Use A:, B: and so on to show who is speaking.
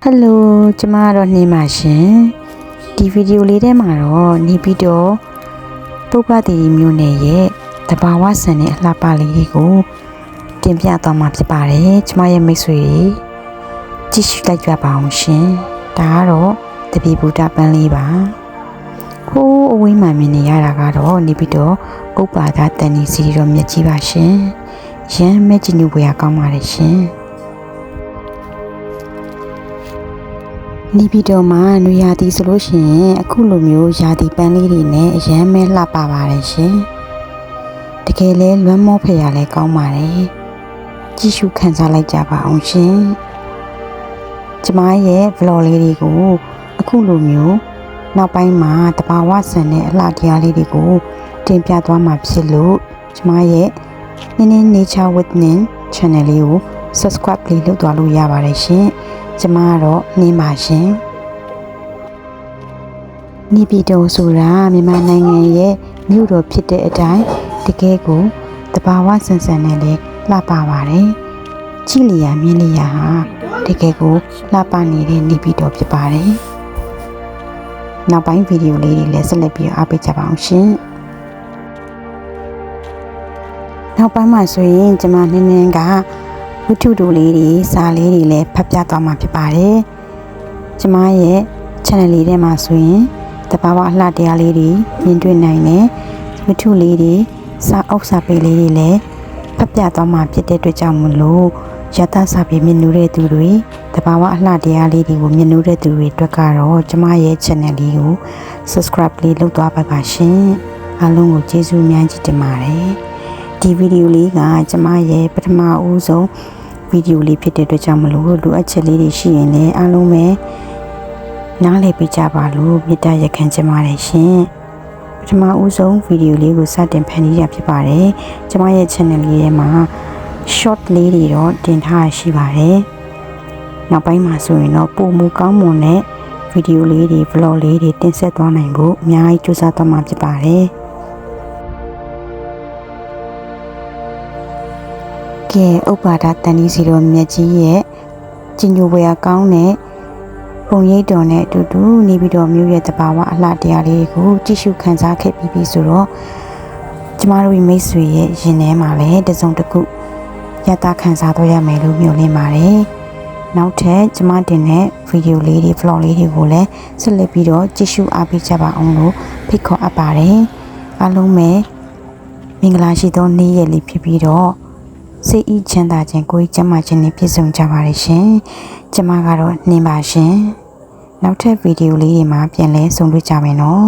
A: Hello ကျမကတော့နေပါရှင်ဒီဗီဒီယိုလေးထဲမှာတော့နေပြီးတော့ပုပ္ပတိမျိုးနယ်ရဲ့တဘာဝဆန်တဲ့အလှပလေးတွေကိုတင်ပြသွားမှာဖြစ်ပါတယ်ကျမရဲ့မိတ်ဆွေတွေကြည့်ရှုလိုက်ကြပါအောင်ရှင်ဒါကတော့တပီဗုဒ္ဓပန်းလေးပါဟိုးအဝေးမှမြင်နေရတာကတော့နေပြီးတော့ပုပ္ပါဒတန်နီစီတော့မြက်ကြီးပါရှင်ရမ်းမဲ့ကြည့်ညို့ဝေရကောင်းပါတယ်ရှင်နေပြည်တော်မှာနွေရာသီဆိုလို့ရှိရင်အခုလိုမျိုးရာသီပန်းလေးတွေနဲ့အရမ်းမဲလှပပါတယ်ရှင်တကယ်လဲလွမ်းမောဖရလဲကောင်းပါတယ်ကြည့်ရှုခံစားလိုက်ကြပါအောင်ရှင်ကျမရဲ့ vlog လေးတွေကိုအခုလိုမျိုးနောက်ပိုင်းမှာတဘာဝဆန်တဲ့အလှတရားလေးတွေကိုတင်ပြသွားမှာဖြစ်လို့ကျမရဲ့ Nature with Nin channel လေးကို subscribe လေးလုပ်သွားလို့ရပါတယ်ရှင်ကျမကတော့နေပါရှင်နေပြည်တော်ဆိုတာမြန်မာနိုင်ငံရဲ့မြို့တော်ဖြစ်တဲ့အတိုင်းတကယ်ကိုတဘာဝဆန်ဆန်နဲ့လည်းလှပပါတယ်ကြည့်လျာမြင်လျာဟာတကယ်ကိုလှပနေတဲ့နေပြည်တော်ဖြစ်ပါတယ်နောက်ပိုင်းဗီဒီယိုလေးတွေလည်းဆက်လက်ပြီးအားပေးကြပါအောင်ရှင်နောက်ပိုင်းမှာဆိုရင်ကျမနင်းနင်းကဝတ္ထုတို့လေးတွေစာလေးတွေလည်းဖတ်ပြသွားမှာဖြစ်ပါတယ်ကျမရဲ့ channel လေးထဲမှာဆိုရင်တဘာဝအလှတရားလေးတွေမြင်တွေ့နိုင်တယ်ဝတ္ထုလေးတွေစာအုပ်စာပေလေးတွေလည်းဖတ်ပြသွားမှာဖြစ်တဲ့အတွက်ကြောင့်မလို့ရတစာပေမြင်လို့တဲ့သူတွေတဘာဝအလှတရားလေးတွေကိုမြင်လို့တဲ့သူတွေအတွက်ကတော့ကျမရဲ့ channel လေးကို subscribe လေးလုပ်သွားပါရှင်အားလုံးကိုကျေးဇူးအများကြီးတင်ပါတယ်ဒီဗီဒီယိုလေးကကျမရဲ့ပထမဦးဆုံးဗီဒီယိုလေးဖြစ်တဲ့အတွက်ကြောင့်မလို့လိုအပ်ချက်လေးတွေရှိရင်လည်းအားလုံးပဲနားလည်ပေးကြပါလို့မေတ္တာရက်ခံချင်ပါတယ်ရှင်ပထမဦးဆုံးဗီဒီယိုလေးကိုစတင်ဖန်တီးရဖြစ်ပါတယ်ကျမရဲ့ channel လေးထဲမှာ short လေးတွေတော့တင်ထားရှိပါတယ်နောက်ပိုင်းမှာဆိုရင်တော့ပုံမူကောင်းမွန်တဲ့ဗီဒီယိုလေးတွေ vlog လေးတွေတင်ဆက်သွားနိုင်ဖို့အများကြီးကြိုးစားသွားမှာဖြစ်ပါတယ်ကဲဥပ္ပါဒတန်ဒီစီတော်မြတ်ကြီးရဲ့ကြည်ညိုဝေကောင်းတဲ့ပုံရိပ်တော်နဲ့အတူတူနေပြီးတော့မြို့ရဲ့တဘာဝအလှတရားလေးကိုကြည့်ရှုခံစားခဲ့ပြီးဆိုတော့ကျမတို့မိတ်ဆွေရဲ့ရင်ထဲမှာလည်းတစုံတစ်ခုရတာခံစားတော့ရမယ်လို့မျှော်လင့်ပါတယ်နောက်ထပ်ကျမတင်တဲ့ဗီဒီယိုလေးတွေ vlog လေးတွေကိုလည်းဆက်လက်ပြီးတော့ကြည့်ရှုအားပေးကြပါအောင်လို့ဖိတ်ခေါ်အပ်ပါတယ်အားလုံးပဲမင်္ဂလာရှိသောနေ့ရက်လေးဖြစ်ပြီးတော့စိတ်ဤချမ်းသာခြင်းကိုယ်ကျန်းမာခြင်းနဲ့ပြည့်စုံကြပါရရှင်ကျမကတော့နှင်းပါရှင်နောက်ထပ်ဗီဒီယိုလေးတွေမှာပြန်လဲဆုံတွေ့ကြမယ်နော်